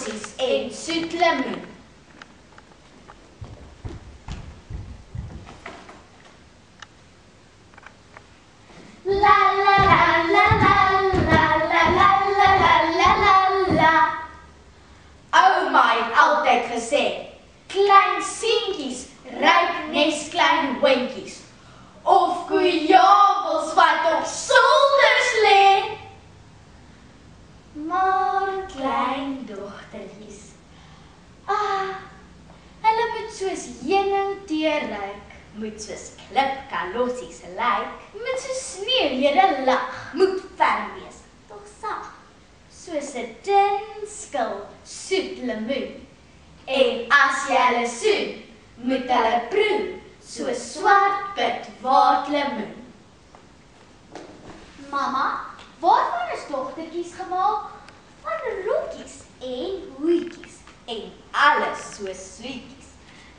kalosies en soet lemoen. La la la la la la la la la la la la. Ouma het altyd gesê, klein seentjies ruik nes klein hondjies, of koeiabels wat op solders lê. Maar klein dogtertjies, hulle moet soos heuningtee ruik, moet soos klipkalosies lyk, moet soos sneeuwlede lag, moet ferm wees, tog sag, soos 'n dun skil soet lemoen. En as jy hulle soen, moet hulle proe, soos swart pit word lemoen. Mama, waarvan is dogtertjies gemaak? Van rokkies en hoedjies en alles so sweetjies.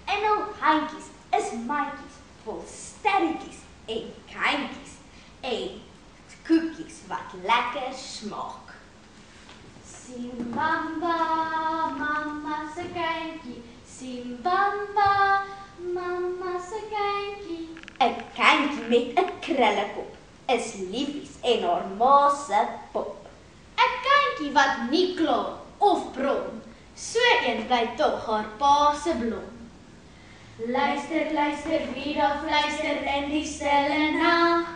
En al handjies is maatjies vol sterretjies en kindjies en koekies wat lekker smaak. Simbamba, mama se kindjie, Simbamba, mama se kindjie. 'n kindjie met 'n krullekop is liefies en haar ma se pop. 'n kindjie wat nie kla of brom, so een bly tog haar pa se blom. Luister, luister, wie daar fluister in die stille nag.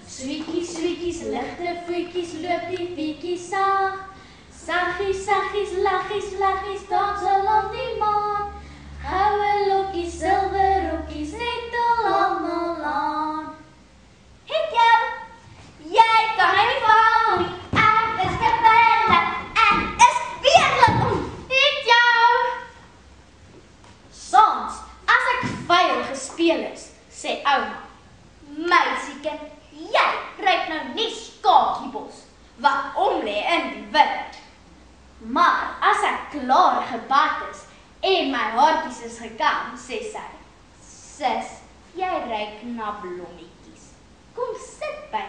Sweetjies, sweetjies, ligte voetjies, loop die pietjies sag. Saggies, saggies, laggies, laggies, dans alom die maan. Goue lokkies, silwer rokkies, net al almal aan. Het jou, jy kan nie val nie, ek is gewillig, ek is weerlik, het jou. Soms, as ek vuil gespeel is, sê ouma, meisiekind, jy ruik nou nie skakiebos, wat omlê in die wind. Maar as ek klaar gebad is, en my haartjies is gekam, sê sy, sis, jy ruik na blommetjies. Kom sit by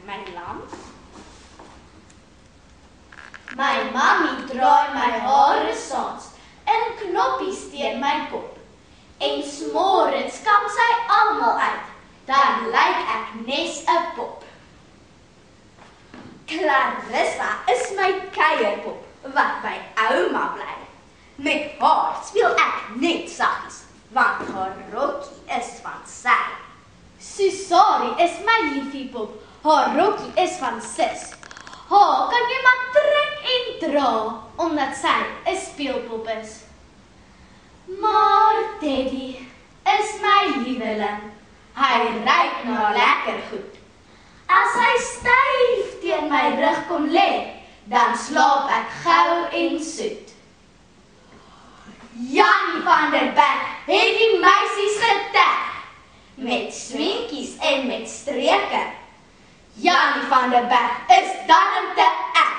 my lam. My mammie draai my hare saans, in knoppies teen my kop. En smorens kam sy almal uit, dan lyk ek nes 'n pop. Clarissa is my kuierpop, wat by ouma bly. Met haar speel ek net saggies, want haar rokkie is van sy. Susari is my liefiepop, haar rokkie is van sis. Haar kan jy maar trek en dra, omdat sy 'n speelpop is. Maar Teddy is my lieveling, hy ruik na lekker goed. As hy styf teen my rug kom lê, dan slaap ek gou en soet. Janie van der Berg het die meisies getek, met swinkies en met streke. Janie van der Berg is darm te ek.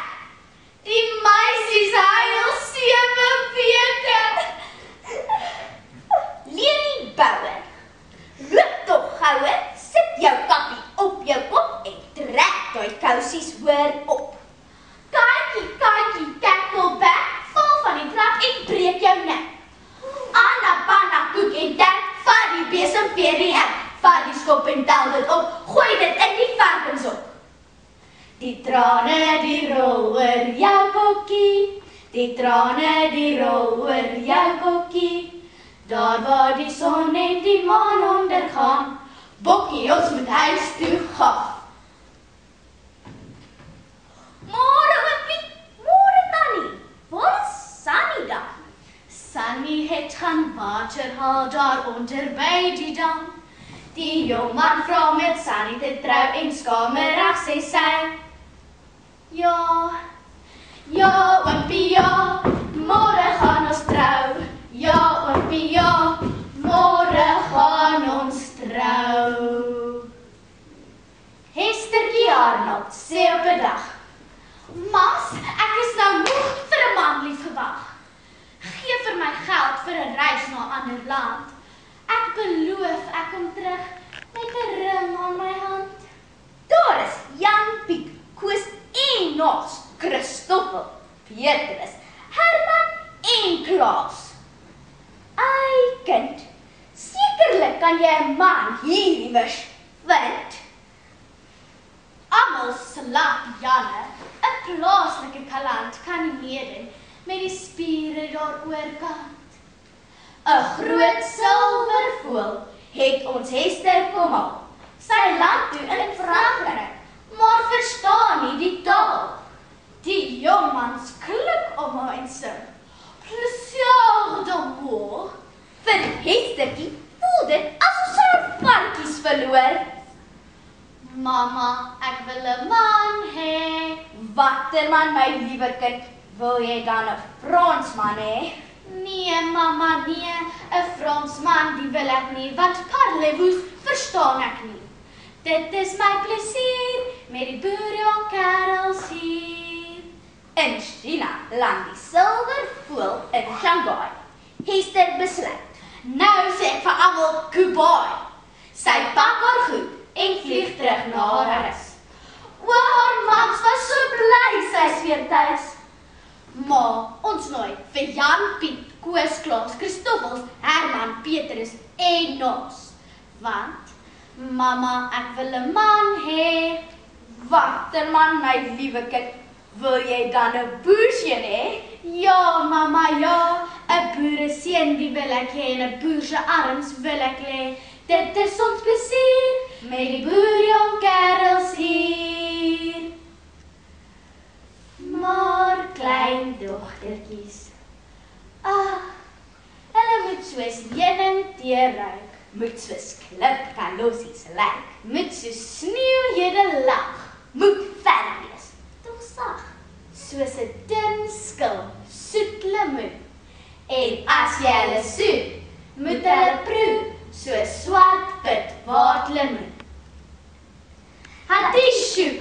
Die meisies huil 7 weke. Leni Bouwer, loop tog gouwe, sit jou kappie op jou kop en trek die kousies hoor op. Kaatjie, Tackleback, val van die trap en breek jou nek. Anna, panna, koek en tek, vat die besem weer die hek, vat die skop en tel dit op, gooi dit in die varkenshok. Die trane die rol oor jou kokkie, die trane die rol oor jou kokkie. Daar waar die son en die maan ondergaan, Bokkie, ons moet huis toe gaan. Môre oopie, môre tannie, waar is Sunny dan? Sunny het gaan water haal daar onder by die dam. Die jongman vra met Sunny te trou en skamerig sê sy, ja, oompie, ja, môre gaan ons trou. Ja, oompie, ja, môre gaan ons trou. Hestertjie Arnold sê op 'n dag, Mas, ek is nou moeg vir 'n man lief gewag. Gee vir my geld vir 'n reis na 'n ander land. Ek beloof ek kom terug met 'n ring aan my hand. Daar is Jan, Piet, Koos en Nos, Christoffel, Petrus, Herman klas. Ai kind, sekerlik kan jy 'n man hier iewers vind. Almal slaap Janne, 'n plaaslike kaland kan nie meedoen met die spiere daar oorkant. 'n Groot silvervoël het ons Hester kom haal. Sy land toe in Frankryk, maar verstaan nie die taal. Die jongmans klik om haar en sing. Plesier d'amour. Vir Hestertjie voel dit asof sy haar plantjies verloor. Mama, ek wil 'n man hê. Watter man, my liewe kind? Wil jy dan 'n Fransman hê? Nee, mama, nee. 'n Fransman die wil ek nie, want parlez-vous verstaan ek nie. Dit is my plesier met die boerjong kerels hier. In China land die silvervoël in Shanghai. Hester besluit. Nou sê ek vir almal goodbye. Sy pak haar goed en vlieg terug na haar huis. O, haar mams was so bly sy is weer tuis. Maar ons nooi vir Jan, Piet, Koos, Klaas, Christoffels, Herman, Petrus en ons. Want, mama, ek wil 'n man hê. Watter man, my liewe kind? Wil jy dan 'n boerseun hê? Ja, mama, ja. 'n boereseun die wil ek hê en 'n boer se arms wil ek lê. Dit is ons plesier met die boerjong kerels hier. Maar klein dogtertjies, hulle moet soos heuning tee ruik, moet soos klipkalossies lyk, moet soos sneeuhede lag, moet ver wees, tog sag, soos 'n dun skil, soet lemoen. En as jy hulle soet, moet hulle proe, soos swart pit waard lemoen. Hatishu,